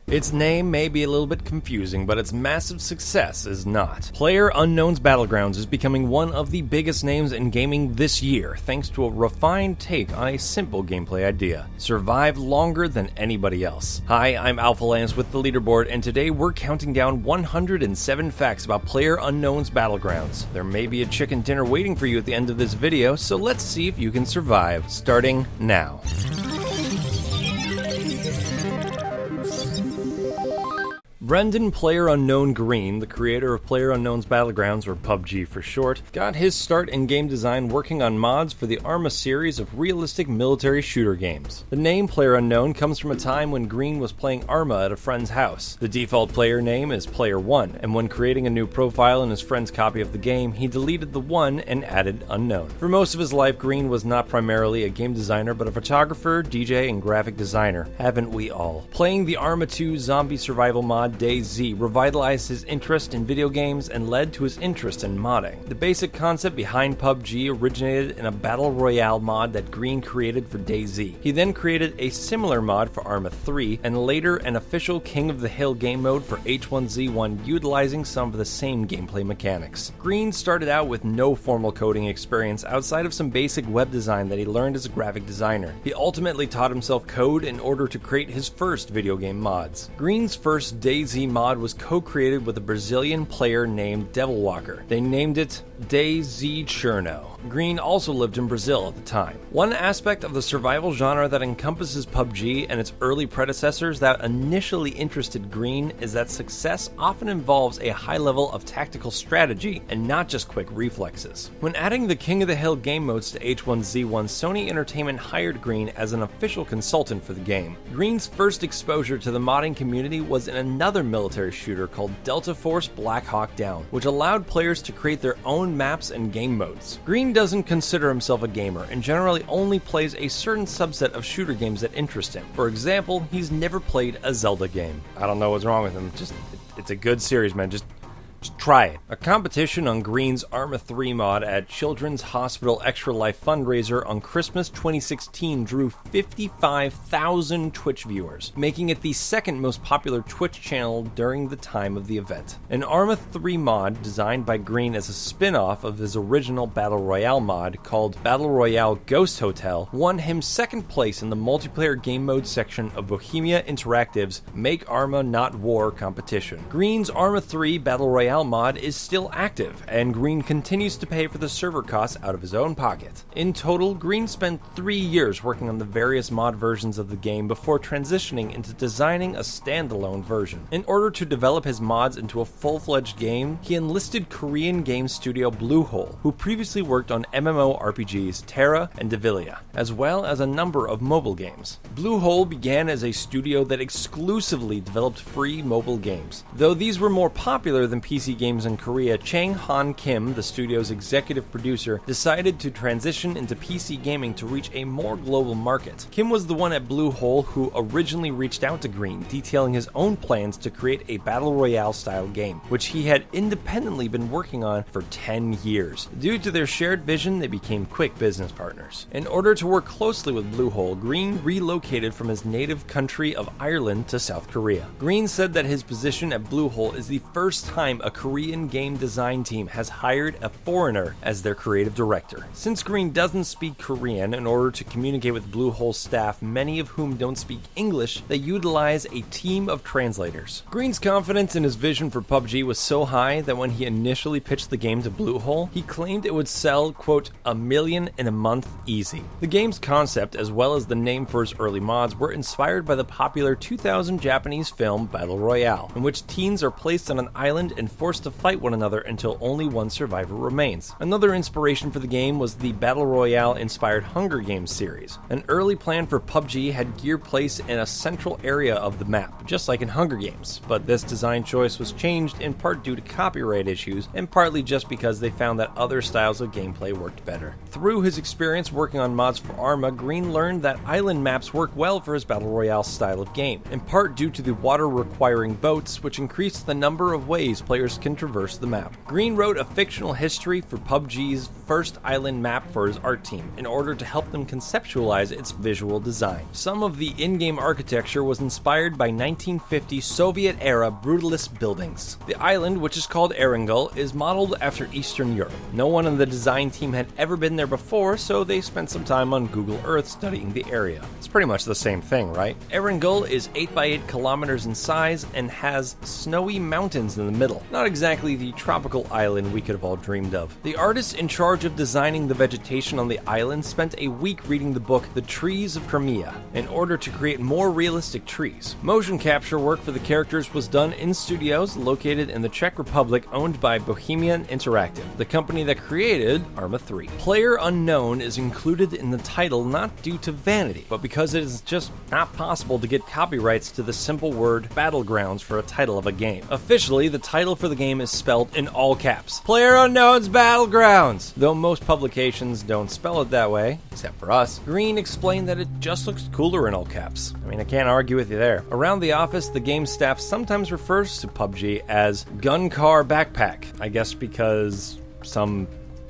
Its name may be a little bit confusing, but its massive success is not. PlayerUnknown's Battlegrounds is becoming one of the biggest names in gaming this year, thanks to a refined take on a simple gameplay idea: survive longer than anybody else. Hi, I'm Alpha Lance with the Leaderboard, and today we're counting down 107 facts about PlayerUnknown's Battlegrounds. There may be a chicken dinner waiting for you at the end of this video, so let's see if you can survive, starting now. Brendan PlayerUnknown Green, the creator of PlayerUnknown's Battlegrounds, or PUBG for short, got his start in game design working on mods for the Arma series of realistic military shooter games. The name PlayerUnknown comes from a time when Green was playing Arma at a friend's house. The default player name is Player1, and when creating a new profile in his friend's copy of the game, he deleted the 1 and added Unknown. For most of his life, Green was not primarily a game designer, but a photographer, DJ, and graphic designer. Haven't we all? Playing the Arma 2 zombie survival mod DayZ revitalized his interest in video games and led to his interest in modding. The basic concept behind PUBG originated in a battle royale mod that Green created for DayZ. He then created a similar mod for Arma 3, and later an official King of the Hill game mode for H1Z1 utilizing some of the same gameplay mechanics. Green started out with no formal coding experience outside of some basic web design that he learned as a graphic designer. He ultimately taught himself code in order to create his first video game mods. Green's first DayZ mod was co-created with a Brazilian player named Devilwalker. They named it DayZ Cherno. Green also lived in Brazil at the time. One aspect of the survival genre that encompasses PUBG and its early predecessors that initially interested Green is that success often involves a high level of tactical strategy and not just quick reflexes. When adding the King of the Hill game modes to H1Z1, Sony Entertainment hired Green as an official consultant for the game. Green's first exposure to the modding community was in another military shooter called Delta Force Black Hawk Down, which allowed players to create their own maps and game modes. Green doesn't consider himself a gamer and generally only plays a certain subset of shooter games that interest him. For example, he's never played a Zelda game. I don't know what's wrong with him, it's a good series, man, just try it. A competition on Green's Arma 3 mod at Children's Hospital Extra Life fundraiser on Christmas 2016 drew 55,000 Twitch viewers, making it the second most popular Twitch channel during the time of the event. An Arma 3 mod designed by Green as a spin-off of his original Battle Royale mod called Battle Royale Ghost Hotel won him second place in the multiplayer game mode section of Bohemia Interactive's Make Arma Not War competition. Green's Arma 3 Battle Royale mod is still active, and Green continues to pay for the server costs out of his own pocket. In total, Green spent 3 years working on the various mod versions of the game before transitioning into designing a standalone version. In order to develop his mods into a full-fledged game, he enlisted Korean game studio Bluehole, who previously worked on MMORPGs Terra and Devilia, as well as a number of mobile games. Bluehole began as a studio that exclusively developed free mobile games. Though these were more popular than PC games in Korea, Chang Han Kim, the studio's executive producer, decided to transition into PC gaming to reach a more global market. Kim was the one at Bluehole who originally reached out to Green, detailing his own plans to create a Battle Royale style game, which he had independently been working on for 10 years. Due to their shared vision, they became quick business partners. In order to work closely with Bluehole, Green relocated from his native country of Ireland to South Korea. Green said that his position at Bluehole is the first time a Korean game design team has hired a foreigner as their creative director. Since Green doesn't speak Korean, in order to communicate with Bluehole's staff, many of whom don't speak English, they utilize a team of translators. Green's confidence in his vision for PUBG was so high that when he initially pitched the game to Bluehole, he claimed it would sell, quote, 1 million in a month easy. The game's concept, as well as the name for his early mods, were inspired by the popular 2000 Japanese film Battle Royale, in which teens are placed on an island and forced to fight one another until only one survivor remains. Another inspiration for the game was the Battle Royale-inspired Hunger Games series. An early plan for PUBG had gear placed in a central area of the map, just like in Hunger Games, but this design choice was changed in part due to copyright issues, and partly just because they found that other styles of gameplay worked better. Through his experience working on mods for Arma, Green learned that island maps work well for his Battle Royale style of game, in part due to the water-requiring boats, which increased the number of ways players players can traverse the map. Green wrote a fictional history for PUBG's first island map for his art team in order to help them conceptualize its visual design. Some of the in-game architecture was inspired by 1950 Soviet-era brutalist buildings. The island, which is called Erangel, is modeled after Eastern Europe. No one on the design team had ever been there before, so they spent some time on Google Earth studying the area. It's pretty much the same thing, right? Erangel is 8 by 8 kilometers in size and has snowy mountains in the middle. Not exactly the tropical island we could have all dreamed of. The artist in charge of designing the vegetation on the island spent a week reading the book The Trees of Crimea in order to create more realistic trees. Motion capture work for the characters was done in studios located in the Czech Republic owned by Bohemian Interactive, the company that created Arma 3. PlayerUnknown is included in the title not due to vanity, but because it is just not possible to get copyrights to the simple word Battlegrounds for a title of a game. Officially, the title for the game is spelled in all caps. PlayerUnknown's Battlegrounds! Though most publications don't spell it that way, except for us, Green explained that it just looks cooler in all caps. I mean, I can't argue with you there. Around the office, the game staff sometimes refers to PUBG as Gun Car Backpack. I guess because some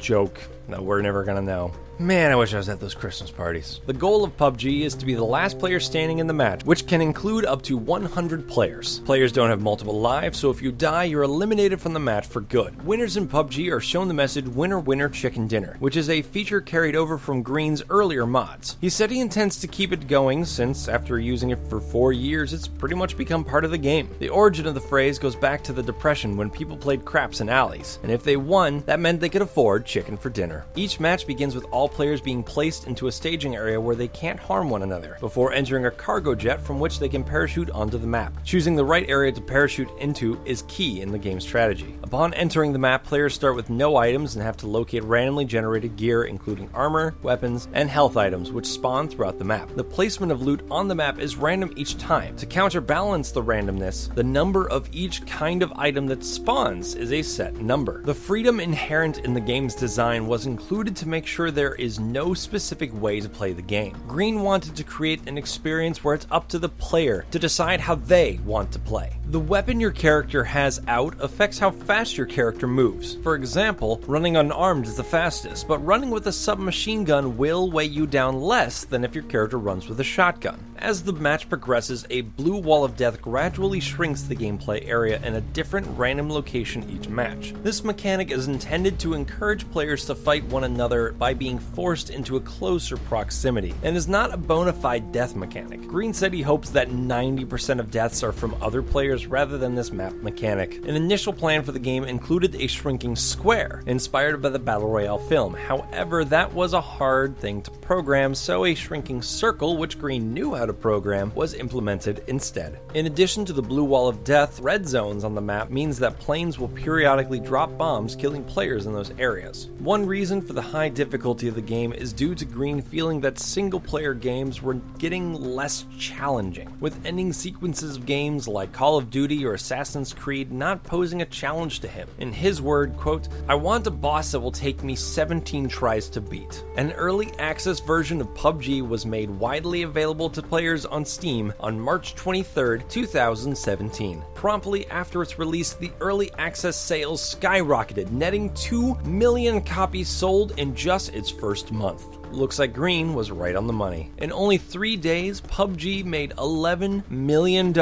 joke that we're never gonna know. Man, I wish I was at those Christmas parties. The goal of PUBG is to be the last player standing in the match, which can include up to 100 players. Players don't have multiple lives, so if you die, you're eliminated from the match for good. Winners in PUBG are shown the message Winner Winner Chicken Dinner, which is a feature carried over from Green's earlier mods. He said he intends to keep it going since, after using it for 4 years, it's pretty much become part of the game. The origin of the phrase goes back to the Depression when people played craps in alleys, and if they won, that meant they could afford chicken for dinner. Each match begins with all players being placed into a staging area where they can't harm one another, before entering a cargo jet from which they can parachute onto the map. Choosing the right area to parachute into is key in the game's strategy. Upon entering the map, players start with no items and have to locate randomly generated gear, including armor, weapons, and health items, which spawn throughout the map. The placement of loot on the map is random each time. To counterbalance the randomness, the number of each kind of item that spawns is a set number. The freedom inherent in the game's design was included to make sure there is no specific way to play the game. Green wanted to create an experience where it's up to the player to decide how they want to play. The weapon your character has out affects how fast your character moves. For example, running unarmed is the fastest, but running with a submachine gun will weigh you down less than if your character runs with a shotgun. As the match progresses, a blue wall of death gradually shrinks the gameplay area in a different random location each match. This mechanic is intended to encourage players to fight one another by being forced into a closer proximity, and is not a bona fide death mechanic. Green said he hopes that 90% of deaths are from other players rather than this map mechanic. An initial plan for the game included a shrinking square, inspired by the Battle Royale film. However, that was a hard thing to program, so a shrinking circle, which Green knew how to program, was implemented instead. In addition to the blue wall of death, red zones on the map means that planes will periodically drop bombs, killing players in those areas. One reason for the high difficulty of the game is due to Green feeling that single-player games were getting less challenging, with ending sequences of games like Call of Duty or Assassin's Creed not posing a challenge to him. In his word, quote, "I want a boss that will take me 17 tries to beat." An early access version of PUBG was made widely available to players on Steam on March 23, 2017. Promptly after its release, the early access sales skyrocketed, netting 2 million copies sold in just its first month. Looks like Green was right on the money. In only 3 days, PUBG made $11 million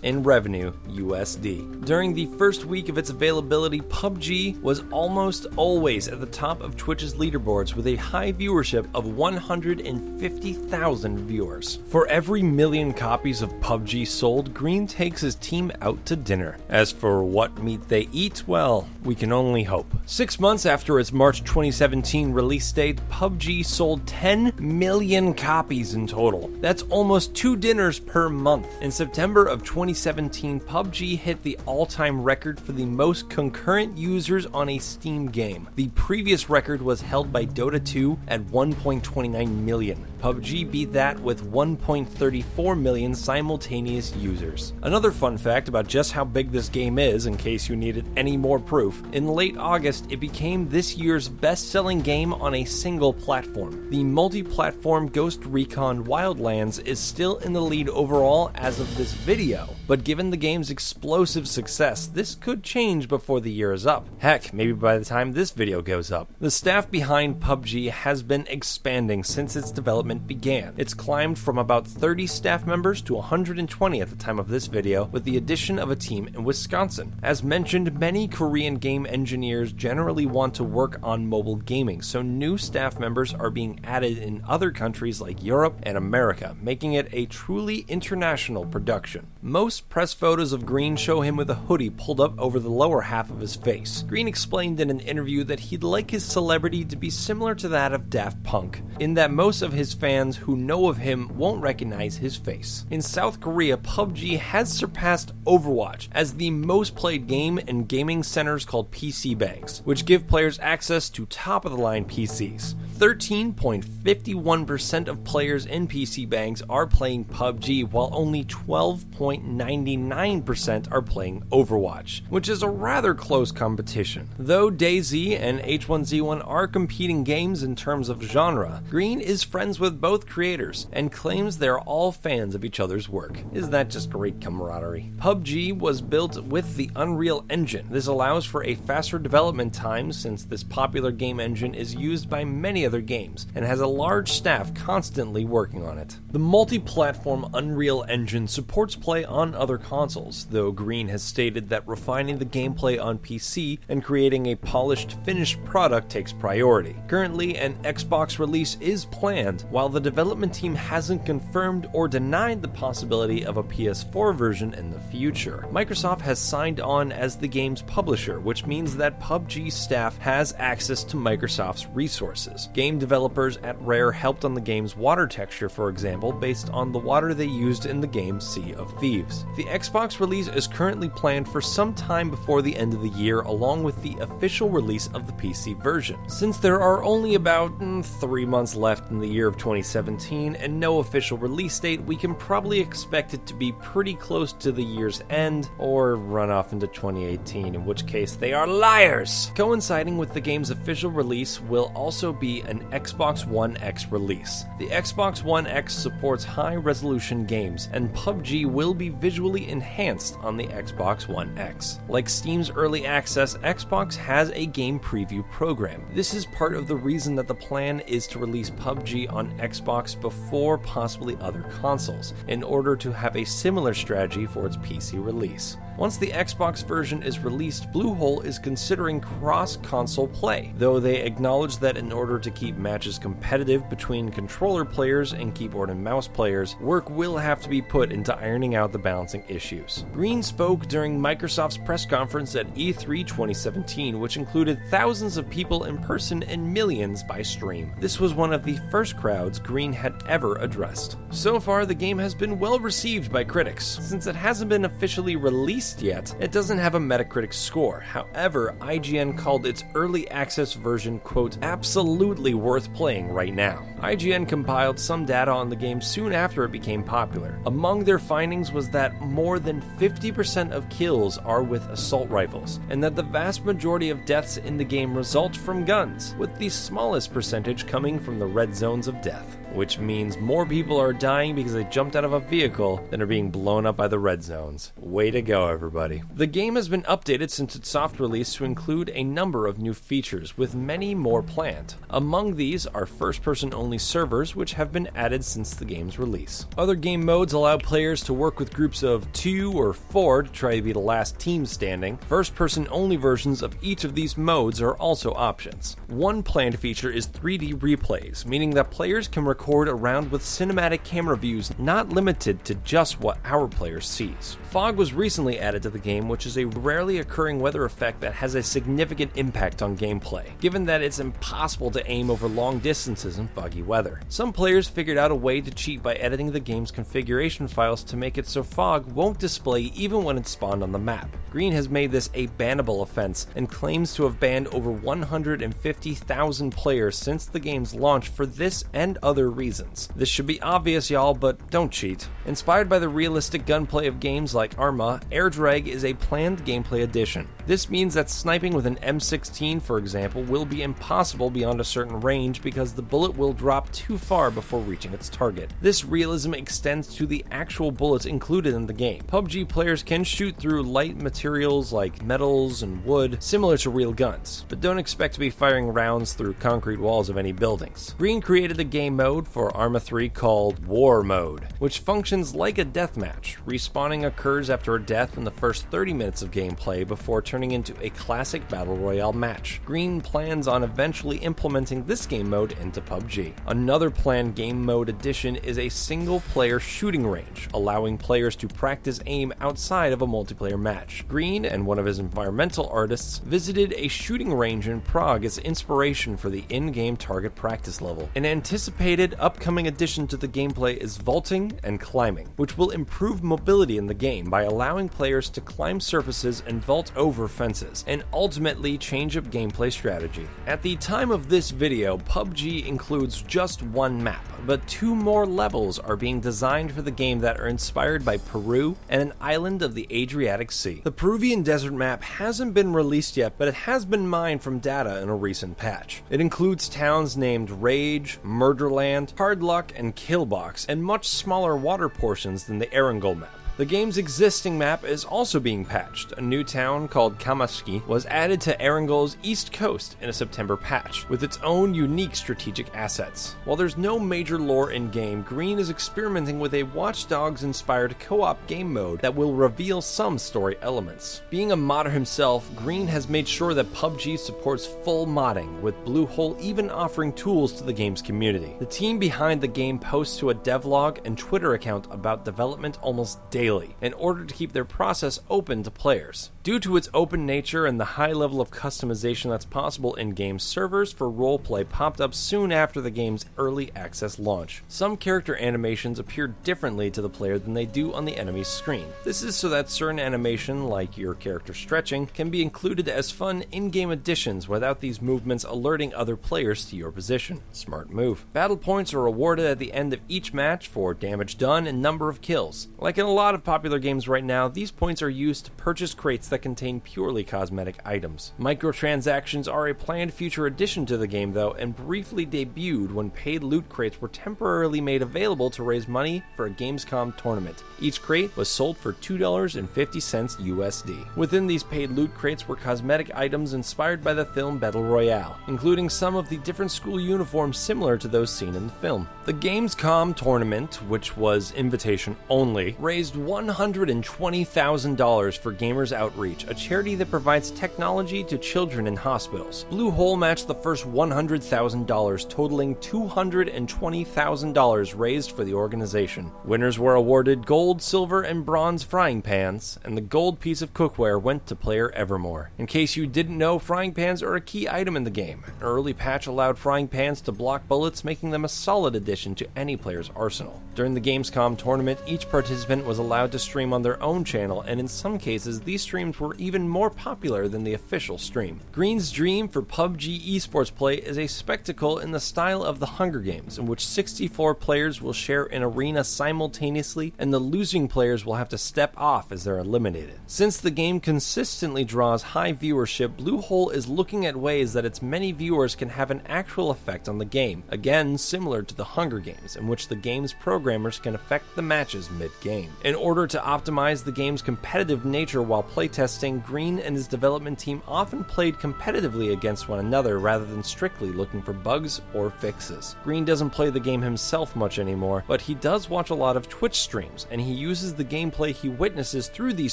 in revenue USD. During the first week of its availability, PUBG was almost always at the top of Twitch's leaderboards with a high viewership of 150,000 viewers. For every million copies of PUBG sold, Green takes his team out to dinner. As for what meat they eat, well, we can only hope. 6 months after its March 2017 release date, PUBG sold 10 million copies in total. That's almost 2 dinners per month. In September of 2017, PUBG hit the all-time record for the most concurrent users on a Steam game. The previous record was held by Dota 2 at 1.29 million. PUBG beat that with 1.34 million simultaneous users. Another fun fact about just how big this game is, in case you needed any more proof, in late August, it became this year's best-selling game on a single platform. game. The multi-platform Ghost Recon Wildlands is still in the lead overall as of this video, but given the game's explosive success, this could change before the year is up. Heck, maybe by the time this video goes up. The staff behind PUBG has been expanding since its development began. It's climbed from about 30 staff members to 120 at the time of this video, with the addition of a team in Wisconsin. As mentioned, many Korean game engineers generally want to work on mobile gaming, so new staff members are being added in other countries like Europe and America, making it a truly international production. Most press photos of Green show him with a hoodie pulled up over the lower half of his face. Green explained in an interview that he'd like his celebrity to be similar to that of Daft Punk, in that most of his fans who know of him won't recognize his face. In South Korea, PUBG has surpassed Overwatch as the most played game in gaming centers called PC banks, which give players access to top-of-the-line PCs. 13.51% of players in PC banks are playing PUBG, while only 12.99% are playing Overwatch, which is a rather close competition. Though DayZ and H1Z1 are competing games in terms of genre, Green is friends with both creators and claims they're all fans of each other's work. Isn't that just great camaraderie? PUBG was built with the Unreal Engine. This allows for a faster development time since this popular game engine is used by many other games and has a large staff constantly working on it. The multi-platform Unreal Engine supports play on other consoles, though Green has stated that refining the gameplay on PC and creating a polished, finished product takes priority. Currently, an Xbox release is planned, while the development team hasn't confirmed or denied the possibility of a PS4 version in the future. Microsoft has signed on as the game's publisher, which means that PUBG staff has access to Microsoft's resources. Game developers at Rare helped on the game's water texture, for example, based on the water they used in the game Sea of Thieves. The Xbox release is currently planned for some time before the end of the year, along with the official release of the PC version. Since there are only about 3 months left in the year of 2017 and no official release date, we can probably expect it to be pretty close to the year's end or run off into 2018, in which case they are liars! Coinciding with the game's official release will also be an Xbox One X release. The Xbox One X supports high-resolution games, and PUBG will be visually enhanced on the Xbox One X. Like Steam's early access, Xbox has a game preview program. This is part of the reason that the plan is to release PUBG on Xbox before possibly other consoles, in order to have a similar strategy for its PC release. Once the Xbox version is released, Bluehole is considering cross-console play, though they acknowledge that in order to keep matches competitive between controller players and keyboard and mouse players, work will have to be put into ironing out the balancing issues. Green spoke during Microsoft's press conference at E3 2017, which included thousands of people in person and millions by stream. This was one of the first crowds Green had ever addressed. So far, the game has been well received by critics. Since it hasn't been officially released yet, it doesn't have a Metacritic score. However, IGN called its early access version, quote, absolutely worth playing right now. IGN compiled some data on the game soon after it became popular. Among their findings was that more than 50% of kills are with assault rifles, and that the vast majority of deaths in the game result from guns, with the smallest percentage coming from the red zones of death, which means more people are dying because they jumped out of a vehicle than are being blown up by the red zones. Way to go, everybody. The game has been updated since its soft release to include a number of new features, with many more planned. Among these are first-person only servers, which have been added since the game's release. Other game modes allow players to work with groups of 2 or 4 to try to be the last team standing. First-person only versions of each of these modes are also options. One planned feature is 3D replays, meaning that players can record a round with cinematic camera views, not limited to just what our player sees. Fog was recently added to the game, which is a rarely occurring weather effect that has a significant impact on gameplay, given that it's impossible to aim over long distances in foggy weather. Some players figured out a way to cheat by editing the game's configuration files to make it so fog won't display even when it's spawned on the map. Green has made this a bannable offense and claims to have banned over 150,000 players since the game's launch for this and other clear reasons. This should be obvious, y'all, but don't cheat. Inspired by the realistic gunplay of games like Arma, Air Drag is a planned gameplay addition. This means that sniping with an M16, for example, will be impossible beyond a certain range because the bullet will drop too far before reaching its target. This realism extends to the actual bullets included in the game. PUBG players can shoot through light materials like metals and wood, similar to real guns, but don't expect to be firing rounds through concrete walls of any buildings. Green created a game mode for Arma 3 called War Mode, which functions like a deathmatch. Respawning occurs after a death in the first 30 minutes of gameplay before turning into a classic battle royale match. Green plans on eventually implementing this game mode into PUBG. Another planned game mode addition is a single-player shooting range, allowing players to practice aim outside of a multiplayer match. Green and one of his environmental artists visited a shooting range in Prague as inspiration for the in-game target practice level. An anticipated upcoming addition to the gameplay is vaulting and climbing, which will improve mobility in the game by allowing players to climb surfaces and vault over fences, and ultimately change up gameplay strategy. At the time of this video, PUBG includes just one map, but 2 more levels are being designed for the game that are inspired by Peru and an island of the Adriatic Sea. The Peruvian desert map hasn't been released yet, but it has been mined from data in a recent patch. It includes towns named Rage, Murderland, Hard Luck, and Killbox, and much smaller water portions than the Erangel map. The game's existing map is also being patched. A new town called Kamaski was added to Erangel's east coast in a September patch, with its own unique strategic assets. While there's no major lore in-game, Green is experimenting with a Watch Dogs-inspired co-op game mode that will reveal some story elements. Being a modder himself, Green has made sure that PUBG supports full modding, with Bluehole even offering tools to the game's community. The team behind the game posts to a devlog and Twitter account about development almost daily, in order to keep their process open to players. Due to its open nature and the high level of customization that's possible in-game, servers for roleplay popped up soon after the game's early access launch. Some character animations appear differently to the player than they do on the enemy's screen. This is so that certain animation, like your character stretching, can be included as fun in-game additions without these movements alerting other players to your position. Smart move. Battle points are awarded at the end of each match for damage done and number of kills. Like in a lot of popular games right now, these points are used to purchase crates that contain purely cosmetic items. Microtransactions are a planned future addition to the game though, and briefly debuted when paid loot crates were temporarily made available to raise money for a Gamescom tournament. Each crate was sold for $2.50 USD. Within these paid loot crates were cosmetic items inspired by the film Battle Royale, including some of the different school uniforms similar to those seen in the film. The Gamescom tournament, which was invitation only, raised $120,000 for Gamers Outreach, a charity that provides technology to children in hospitals. Bluehole matched the first $100,000, totaling $220,000 raised for the organization. Winners were awarded gold, silver, and bronze frying pans, and the gold piece of cookware went to player Evermore. In case you didn't know, frying pans are a key item in the game. An early patch allowed frying pans to block bullets, making them a solid addition to any player's arsenal. During the Gamescom tournament, each participant was allowed to stream on their own channel, and in some cases, these streams were even more popular than the official stream. Green's dream for PUBG esports play is a spectacle in the style of the Hunger Games, in which 64 players will share an arena simultaneously, and the losing players will have to step off as they're eliminated. Since the game consistently draws high viewership, Bluehole is looking at ways that its many viewers can have an actual effect on the game, again similar to the Hunger Games, in which the game's programmers can affect the matches mid-game. In order to optimize the game's competitive nature while playtesting, Green and his development team often played competitively against one another rather than strictly looking for bugs or fixes. Green doesn't play the game himself much anymore, but he does watch a lot of Twitch streams, and he uses the gameplay he witnesses through these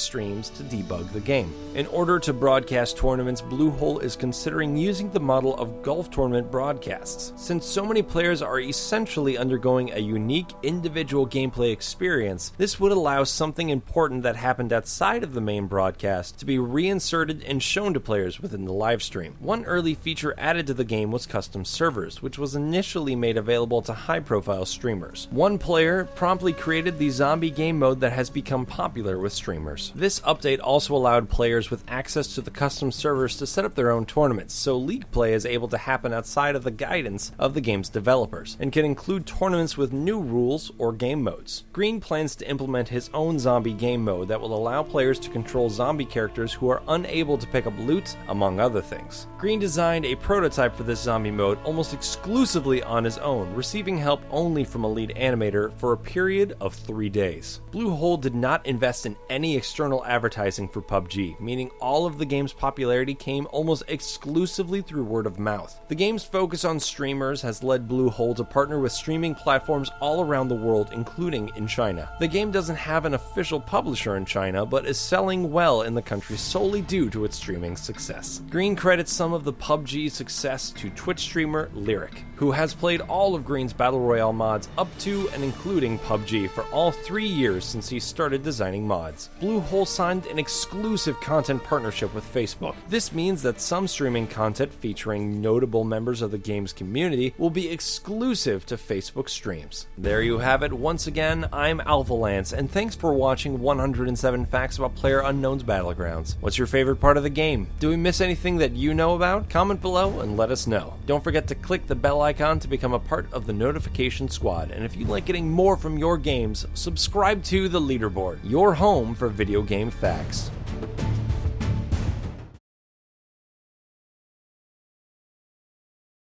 streams to debug the game. In order to broadcast tournaments, Bluehole is considering using the model of golf tournament broadcasts. Since so many players are essentially undergoing a unique individual gameplay experience, this would allow allows something important that happened outside of the main broadcast to be reinserted and shown to players within the live stream. One early feature added to the game was custom servers, which was initially made available to high-profile streamers. One player promptly created the zombie game mode that has become popular with streamers. This update also allowed players with access to the custom servers to set up their own tournaments, so league play is able to happen outside of the guidance of the game's developers, and can include tournaments with new rules or game modes. Green plans to implement his own zombie game mode that will allow players to control zombie characters who are unable to pick up loot, among other things. Green designed a prototype for this zombie mode almost exclusively on his own, receiving help only from a lead animator for a period of 3 days. Bluehole did not invest in any external advertising for PUBG, meaning all of the game's popularity came almost exclusively through word of mouth. The game's focus on streamers has led Bluehole to partner with streaming platforms all around the world, including in China. The game doesn't have an official publisher in China, but is selling well in the country solely due to its streaming success. Green credits some of the PUBG success to Twitch streamer Lyric, who has played all of Green's Battle Royale mods up to and including PUBG for all 3 years since he started designing mods. Bluehole signed an exclusive content partnership with Facebook. This means that some streaming content featuring notable members of the game's community will be exclusive to Facebook streams. There you have it. Once again, I'm Alpha Lance, and thanks for watching 107 Facts About PlayerUnknown's Battlegrounds. What's your favorite part of the game? Do we miss anything that you know about? Comment below and let us know. Don't forget to click the bell icon to become a part of the notification squad, and if you like getting more from your games, subscribe to the Leaderboard, your home for video game facts.